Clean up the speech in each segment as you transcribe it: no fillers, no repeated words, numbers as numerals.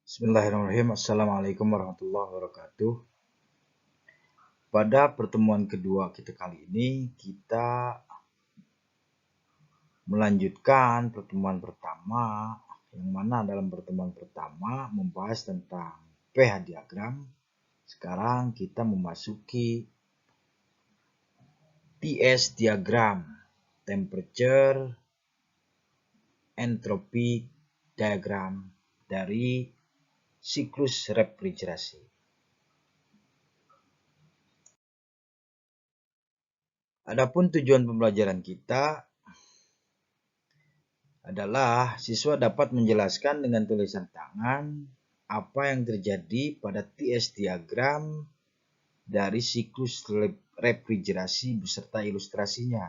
Bismillahirrahmanirrahim. Assalamualaikum warahmatullahi wabarakatuh. Pada pertemuan kedua kita kali ini, kita melanjutkan pertemuan pertama, yang mana dalam pertemuan pertama membahas tentang pH diagram. Sekarang kita memasuki TS diagram, temperature entropy diagram dari siklus refrigerasi. Adapun tujuan pembelajaran kita adalah siswa dapat menjelaskan dengan tulisan tangan apa yang terjadi pada TS diagram dari siklus refrigerasi beserta ilustrasinya.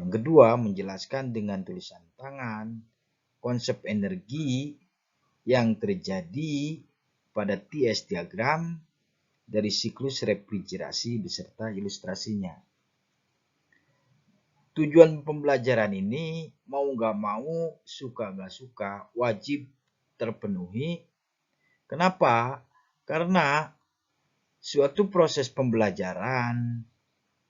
Yang kedua, menjelaskan dengan tulisan tangan konsep energi yang terjadi pada TS diagram dari siklus refrigerasi beserta ilustrasinya. Tujuan pembelajaran ini mau gak mau, suka gak suka, wajib terpenuhi. Kenapa? Karena suatu proses pembelajaran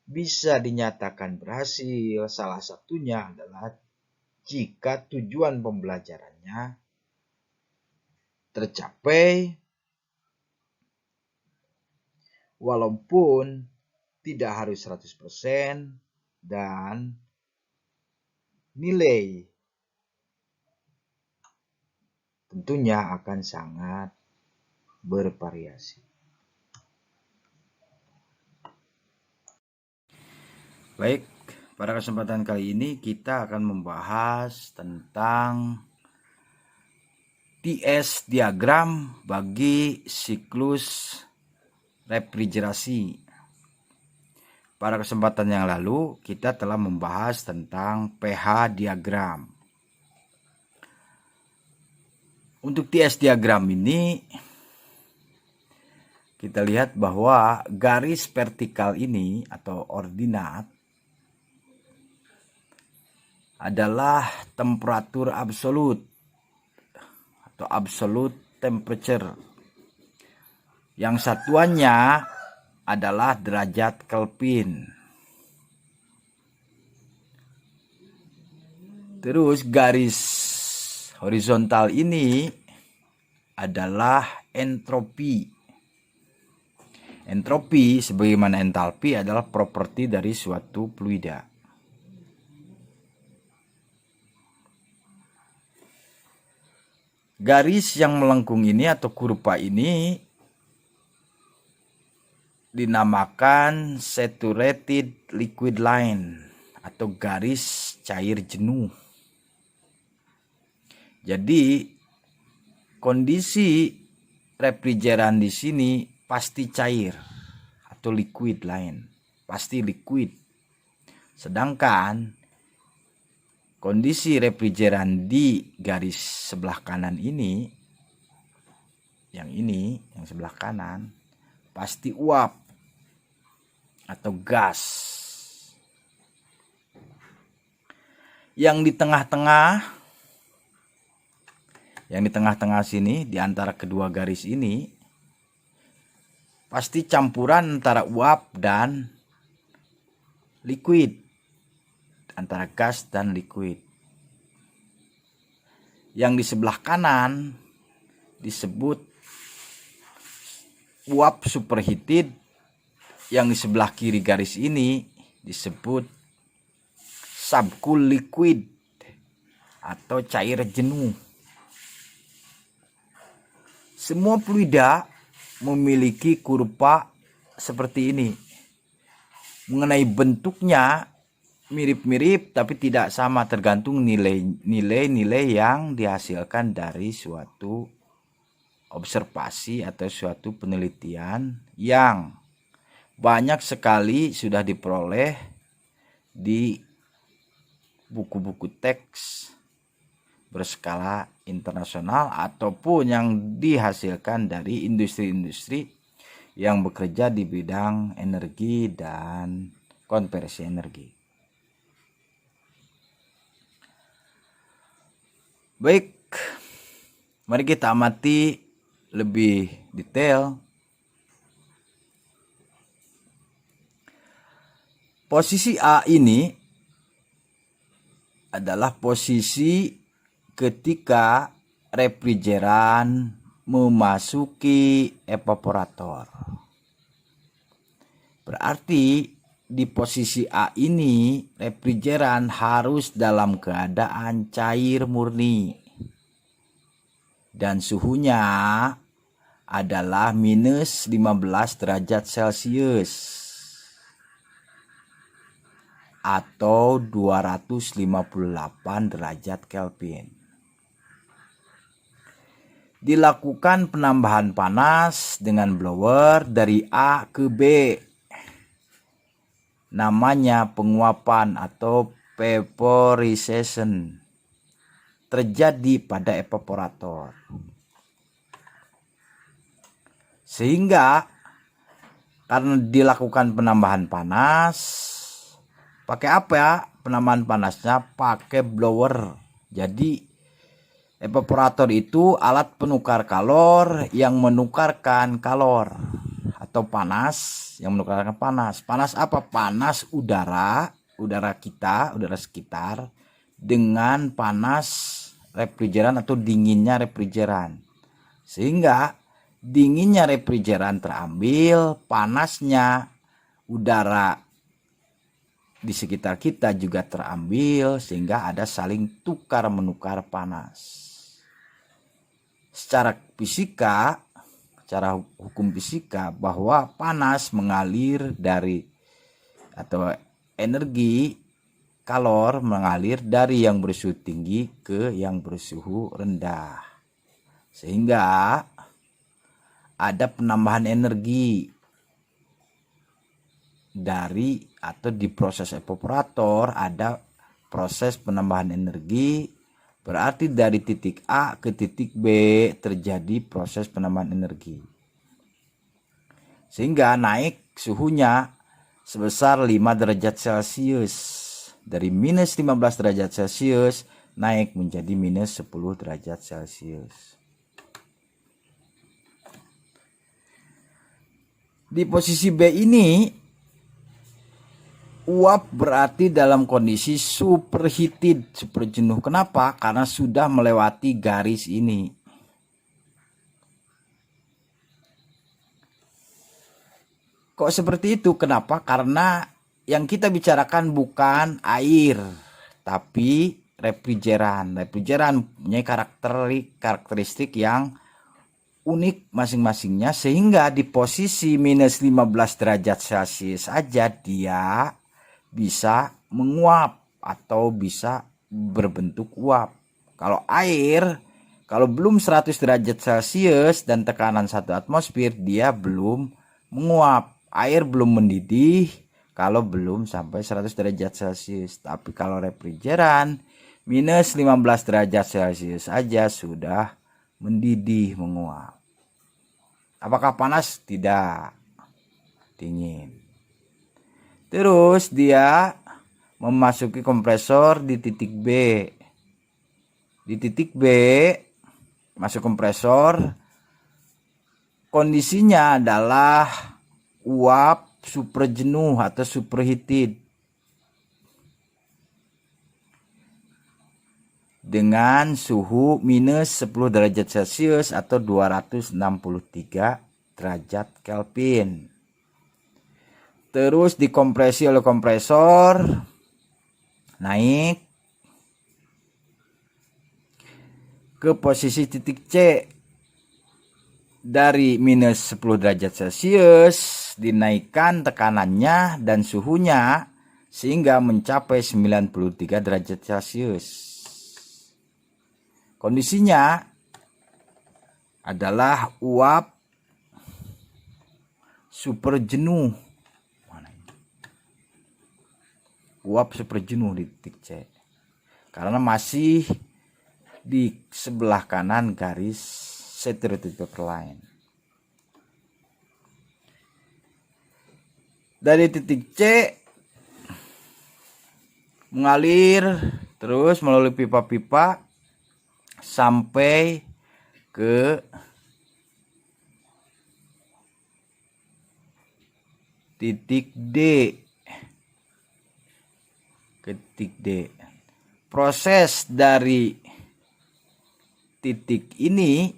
bisa dinyatakan berhasil. Salah satunya adalah jika tujuan pembelajarannya tercapai walaupun tidak harus 100% dan nilai tentunya akan sangat bervariasi. Baik, pada kesempatan kali ini kita akan membahas tentang TS diagram bagi siklus refrigerasi. Pada kesempatan yang lalu kita telah membahas tentang pH diagram. Untuk TS diagram ini kita lihat bahwa garis vertikal ini atau ordinat adalah temperatur absolut atau absolute temperature. Yang satuannya adalah derajat Kelvin. Terus garis horizontal ini adalah entropi. Entropi sebagaimana entalpi adalah properti dari suatu fluida. Garis yang melengkung ini atau kurva ini dinamakan saturated liquid line atau garis cair jenuh. Jadi kondisi refrigeran di sini pasti cair atau liquid line, pasti liquid. Sedangkan kondisi refrigeran di garis sebelah kanan ini, yang sebelah kanan, pasti uap atau gas. Yang di tengah-tengah sini, di antara kedua garis ini, pasti campuran antara uap dan liquid, antara gas dan liquid. Yang di sebelah kanan disebut uap superheated. Yang di sebelah kiri garis ini disebut subcool liquid atau cair jenuh. Semua fluida memiliki kurva seperti ini. Mengenai bentuknya mirip-mirip tapi tidak sama, tergantung nilai-nilai yang dihasilkan dari suatu observasi atau suatu penelitian yang banyak sekali sudah diperoleh di buku-buku teks berskala internasional ataupun yang dihasilkan dari industri-industri yang bekerja di bidang energi dan konversi energi. Baik, Mari kita amati lebih detail. Posisi A ini adalah posisi ketika refrigeran memasuki evaporator. Berarti di posisi A ini refrigeran harus dalam keadaan cair murni. Dan suhunya adalah minus 15 derajat Celcius atau 258 derajat Kelvin. Dilakukan penambahan panas dengan blower dari A ke B. Namanya penguapan atau vaporization. Terjadi pada evaporator. Sehingga karena dilakukan penambahan panas, pakai apa ya penambahan panasnya? Pakai blower. Jadi evaporator itu alat penukar kalor yang menukarkan kalor atau panas yang menukarkan panas. Panas apa? Panas udara kita, udara sekitar dengan panas refrigeran atau dinginnya refrigeran. Sehingga dinginnya refrigeran terambil, panasnya udara di sekitar kita juga terambil, sehingga ada saling tukar menukar panas. Secara fisika, secara hukum fisika, bahwa panas mengalir dari atau energi kalor mengalir dari yang bersuhu tinggi ke yang bersuhu rendah. Sehingga ada penambahan energi dari atau di proses evaporator ada proses penambahan energi. Berarti dari titik A ke titik B terjadi proses penambahan energi. Sehingga naik suhunya sebesar 5 derajat Celcius. Dari minus 15 derajat Celcius naik menjadi minus 10 derajat Celcius. Di posisi B ini uap berarti dalam kondisi superheated, super jenuh. Kenapa? Karena sudah melewati garis ini. Kok seperti itu? Kenapa? Karena yang kita bicarakan bukan air, tapi refrigeran. Refrigeran punya karakteristik yang unik masing-masingnya, sehingga di posisi minus 15 derajat Celcius saja dia bisa menguap atau bisa berbentuk uap. Kalau air, kalau belum 100 derajat Celcius dan tekanan 1 atmosfer, dia belum menguap. Air belum mendidih kalau belum sampai 100 derajat Celcius. Tapi kalau refrigeran minus 15 derajat Celcius saja sudah mendidih, menguap. Apakah panas? Tidak, dingin. Terus dia memasuki kompresor di titik B. Di titik B masuk kompresor, kondisinya adalah uap super jenuh atau superheated dengan suhu minus 10 derajat Celcius atau 263 derajat Kelvin. Terus dikompresi oleh kompresor, naik ke posisi titik C. Dari minus 10 derajat Celcius dinaikkan tekanannya dan suhunya sehingga mencapai 93 derajat Celcius. Kondisinya adalah uap super jenuh. Uap super jenuh di titik C. Karena masih di sebelah kanan garis saturated vapor line. Dari titik C mengalir terus melalui pipa-pipa sampai ke titik D. Ke titik D. Proses dari titik ini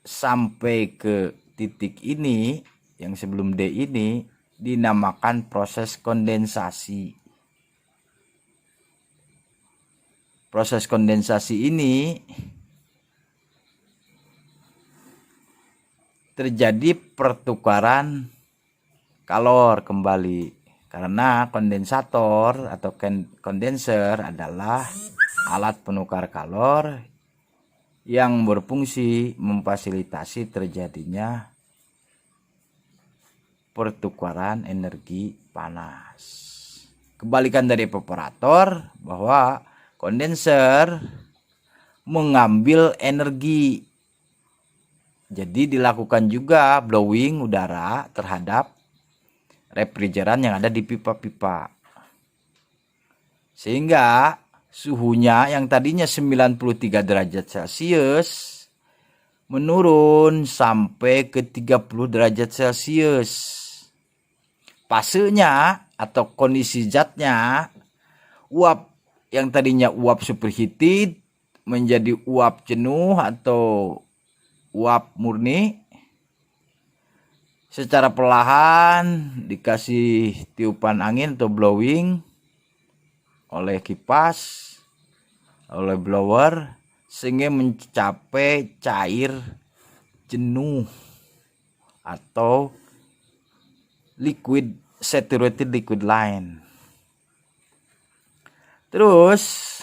sampai ke titik ini yang sebelum D ini dinamakan proses kondensasi. Proses kondensasi ini terjadi pertukaran kalor kembali, karena kondensator atau kondenser adalah alat penukar kalor yang berfungsi memfasilitasi terjadinya pertukaran energi panas. Kebalikan dari evaporator, bahwa kondenser mengambil energi. Jadi dilakukan juga blowing udara terhadap refrigeran yang ada di pipa-pipa. Sehingga suhunya yang tadinya 93 derajat Celcius menurun sampai ke 30 derajat Celcius. Fasenya atau kondisi zatnya, uap yang tadinya uap superheated menjadi uap jenuh atau uap murni. Secara perlahan dikasih tiupan angin atau blowing oleh kipas, oleh blower, sehingga mencapai cair jenuh atau liquid, saturated liquid line. Terus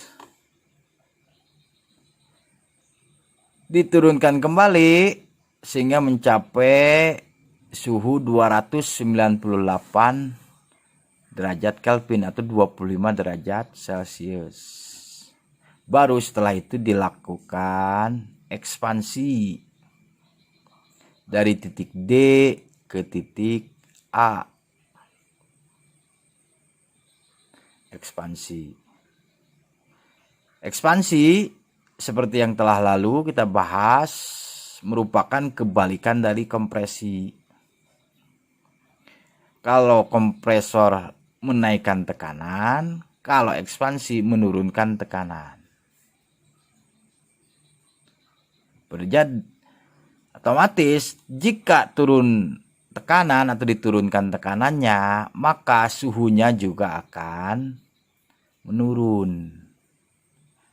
diturunkan kembali sehingga mencapai suhu 298 derajat Kelvin atau 25 derajat Celcius. Baru setelah itu dilakukan ekspansi dari titik D ke titik A. Ekspansi seperti yang telah lalu kita bahas merupakan kebalikan dari kompresi. Kalau kompresor menaikkan tekanan, kalau ekspansi menurunkan tekanan. Berjadi otomatis jika turun tekanan atau diturunkan tekanannya, maka suhunya juga akan menurun.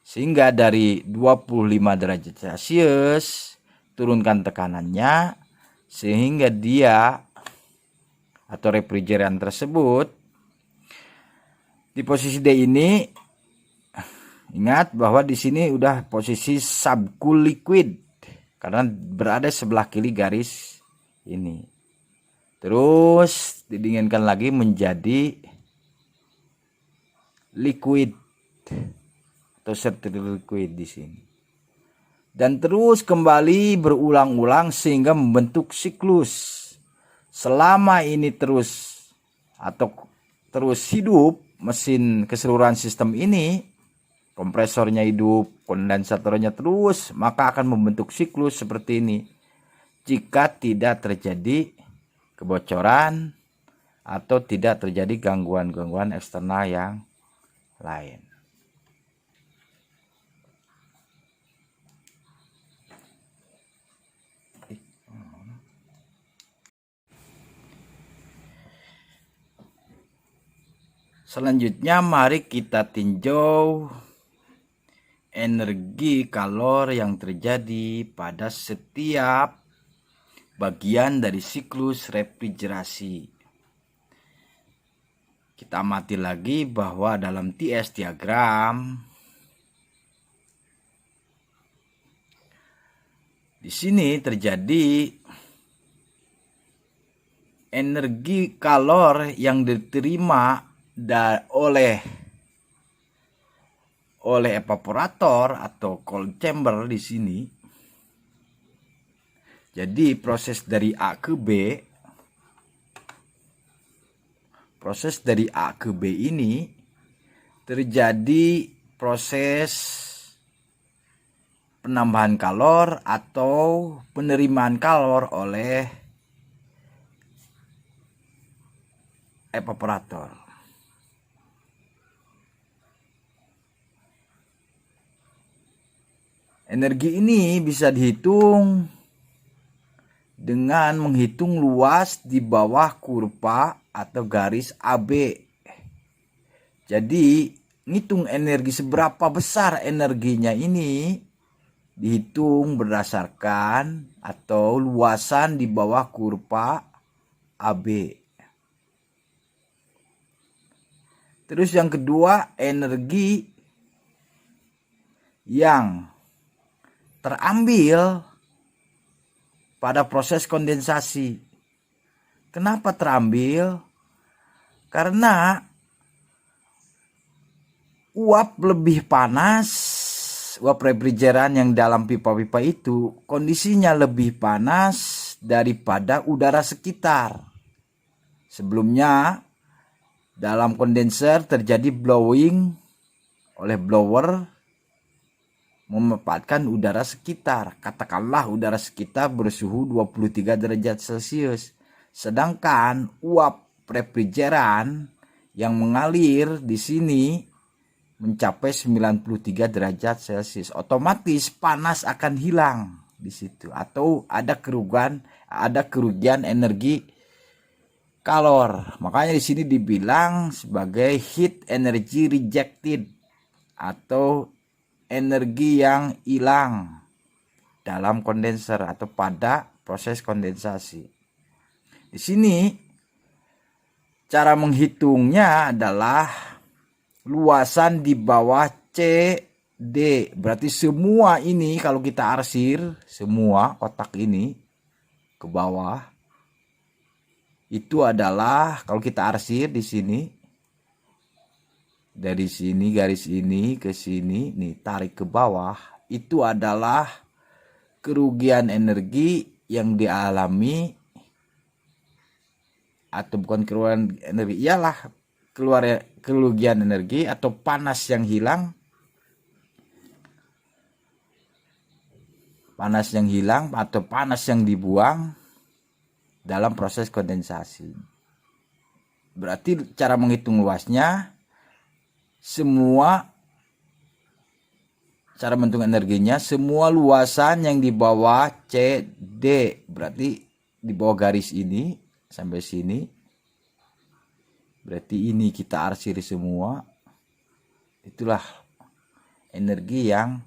Sehingga dari 25 derajat Celcius turunkan tekanannya, sehingga dia atau refrigeran tersebut di posisi D ini, ingat bahwa di sini udah posisi subcool liquid karena berada sebelah kiri garis ini. Terus didinginkan lagi menjadi liquid atau sterile liquid di sini. Dan terus kembali berulang-ulang sehingga membentuk siklus. Selama ini terus hidup mesin keseluruhan sistem ini, kompresornya hidup, kondensatornya terus, maka akan membentuk siklus seperti ini. Jika tidak terjadi kebocoran atau tidak terjadi gangguan-gangguan eksternal yang lain. Selanjutnya mari kita tinjau energi kalor yang terjadi pada setiap bagian dari siklus refrigerasi. Kita amati lagi bahwa dalam TS diagram di sini terjadi energi kalor yang diterima oleh evaporator atau cold chamber di sini. Jadi proses dari A ke B, ini terjadi proses penambahan kalor atau penerimaan kalor oleh evaporator. Energi ini bisa dihitung dengan menghitung luas di bawah kurva atau garis AB. Jadi, ngitung energi seberapa besar energinya ini dihitung berdasarkan atau luasan di bawah kurva AB. Terus yang kedua, energi yang terambil pada proses kondensasi. Kenapa terambil? Karena uap lebih panas, uap refrigeran yang dalam pipa-pipa itu kondisinya lebih panas daripada udara sekitar. Sebelumnya dalam kondenser terjadi blowing oleh blower memanfaatkan udara sekitar. Katakanlah udara sekitar bersuhu 23 derajat Celcius. Sedangkan uap refrigeran yang mengalir di sini mencapai 93 derajat Celcius. Otomatis panas akan hilang di situ atau ada kerugian energi kalor. Makanya di sini dibilang sebagai heat energy rejected atau energi yang hilang dalam kondenser atau pada proses kondensasi. Di sini cara menghitungnya adalah luasan di bawah CD. Berarti semua ini kalau kita arsir, semua kotak ini ke bawah, itu adalah kalau kita arsir di sini, dari sini garis ini ke sini, nih tarik ke bawah, itu adalah kerugian energi yang dialami, atau bukan kerugian energi, iyalah kerugian energi atau panas yang hilang, atau panas yang dibuang dalam proses kondensasi. Berarti cara menghitung luasnya, cara menghitung energinya, semua luasan yang di bawah CD, berarti di bawah garis ini sampai sini, berarti ini kita arsir semua, itulah energi yang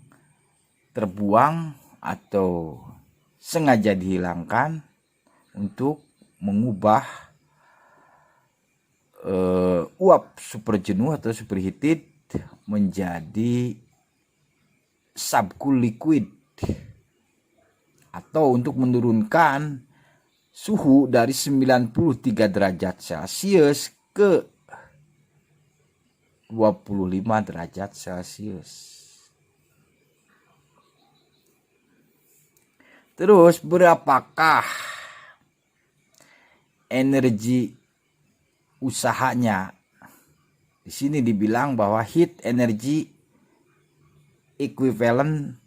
terbuang atau sengaja dihilangkan untuk mengubah uap superjenuh atau superheated menjadi subcool liquid, atau untuk menurunkan suhu dari 93 derajat Celcius ke 25 derajat Celcius. Terus berapakah energi usahanya? Di sini dibilang bahwa heat energy equivalent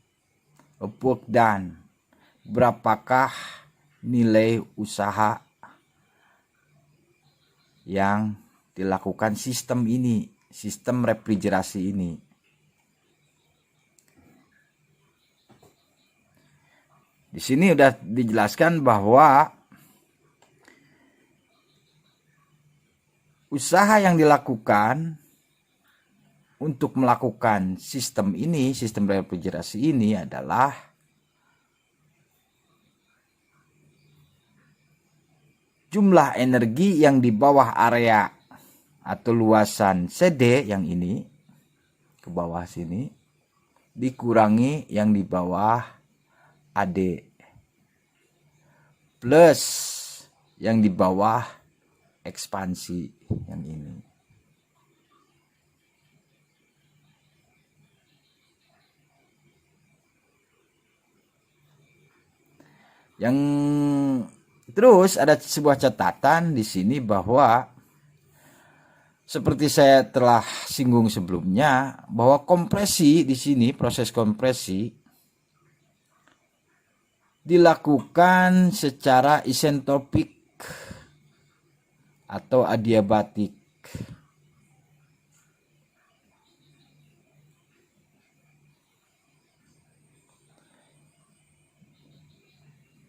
of work done. Berapakah nilai usaha yang dilakukan sistem ini, sistem refrigerasi ini? Di sini udah dijelaskan bahwa usaha yang dilakukan untuk melakukan sistem ini, sistem refrigerasi ini adalah jumlah energi yang di bawah area atau luasan CD yang ini ke bawah sini dikurangi yang di bawah AD plus yang di bawah ekspansi yang ini. Yang terus ada sebuah catatan di sini bahwa seperti saya telah singgung sebelumnya bahwa kompresi di sini, proses kompresi dilakukan secara isentropik atau adiabatik.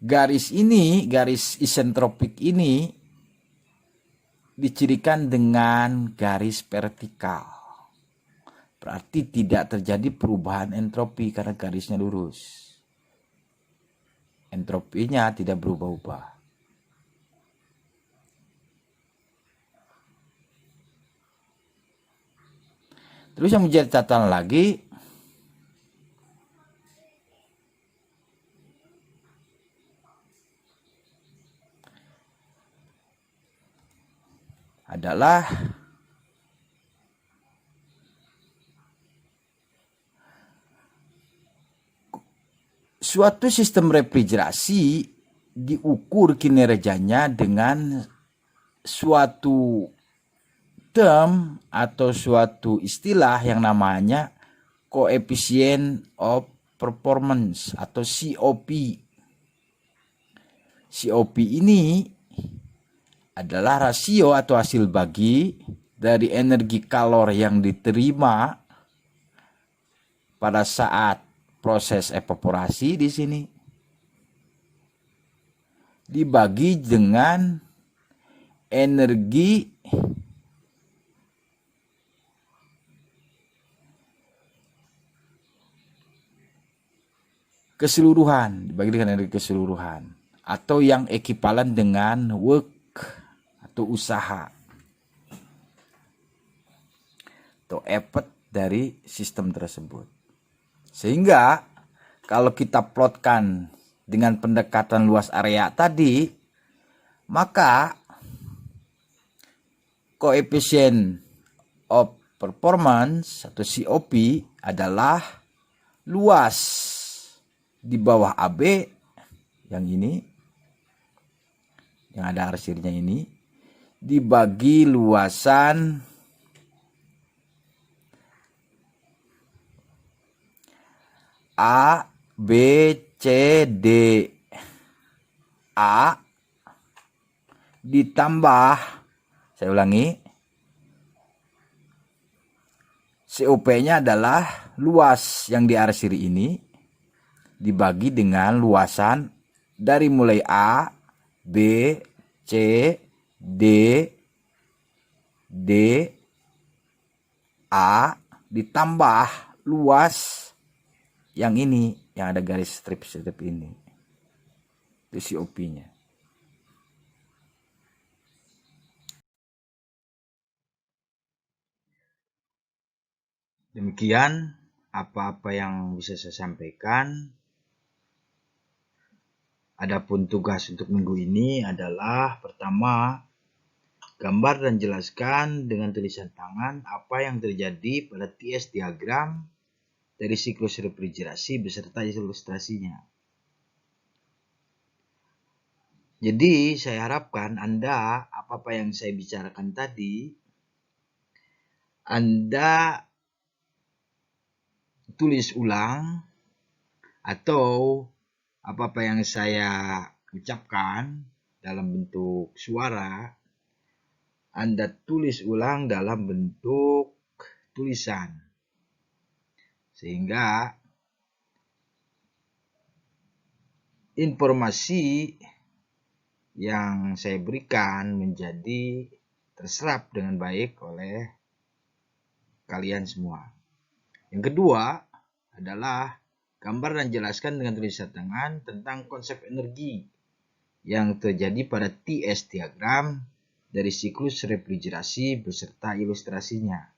Garis isentropik ini dicirikan dengan garis vertikal. Berarti tidak terjadi perubahan entropi karena garisnya lurus. Entropinya tidak berubah-ubah. Terus yang menjadi catatan lagi, adalah suatu sistem refrigerasi diukur kinerjanya dengan suatu term atau suatu istilah yang namanya coefficient of performance atau COP. COP ini adalah rasio atau hasil bagi dari energi kalor yang diterima pada saat proses evaporasi di sini dibagi dengan energi keseluruhan, dibagi dengan energi keseluruhan atau yang ekivalen dengan work atau usaha atau effort dari sistem tersebut. Sehingga kalau kita plotkan dengan pendekatan luas area tadi, maka coefficient of performance atau COP adalah luas di bawah AB yang ini, yang ada arsirnya ini, dibagi luasan A, B, C, D, A ditambah, saya ulangi, COP-nya adalah luas yang diarsiri ini dibagi dengan luasan dari mulai A, B, C, D, D, A ditambah luas yang ini, yang ada garis strip ini. Itu COP-nya. Demikian apa-apa yang bisa saya sampaikan. Adapun tugas untuk minggu ini adalah pertama, gambar dan jelaskan dengan tulisan tangan apa yang terjadi pada TS diagram dari siklus refrigerasi beserta ilustrasinya. Jadi saya harapkan Anda, apa-apa yang saya bicarakan tadi, Anda tulis ulang atau apa-apa yang saya ucapkan dalam bentuk suara, Anda tulis ulang dalam bentuk tulisan. Sehingga informasi yang saya berikan menjadi terserap dengan baik oleh kalian semua. Yang kedua adalah gambar dan jelaskan dengan tulisan tangan tentang konsep energi yang terjadi pada TS diagram dari siklus refrigerasi beserta ilustrasinya.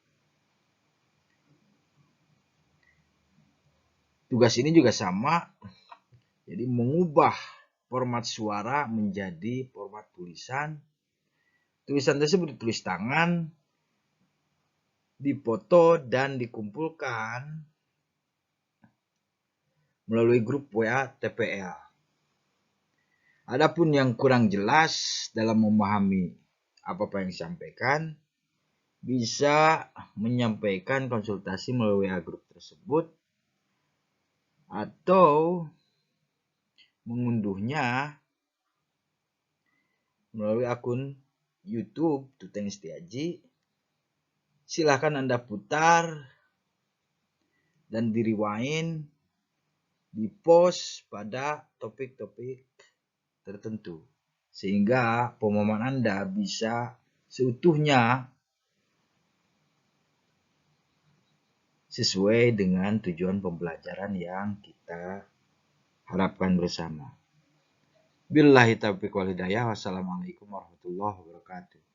Tugas ini juga sama, jadi mengubah format suara menjadi format tulisan. Tulisan tersebut ditulis tangan, dipoto dan dikumpulkan melalui grup WA TPL. Adapun yang kurang jelas dalam memahami apa-apa yang disampaikan, bisa menyampaikan konsultasi melalui WA grup tersebut atau mengunduhnya melalui akun YouTube Tuteng Setiaji. Silahkan Anda putar dan di-rewind, di-post pada topik-topik tertentu, sehingga pemahaman Anda bisa seutuhnya sesuai dengan tujuan pembelajaran yang kita harapkan bersama. Billahi taufiq wal hidayah. Wassalamualaikum warahmatullahi wabarakatuh.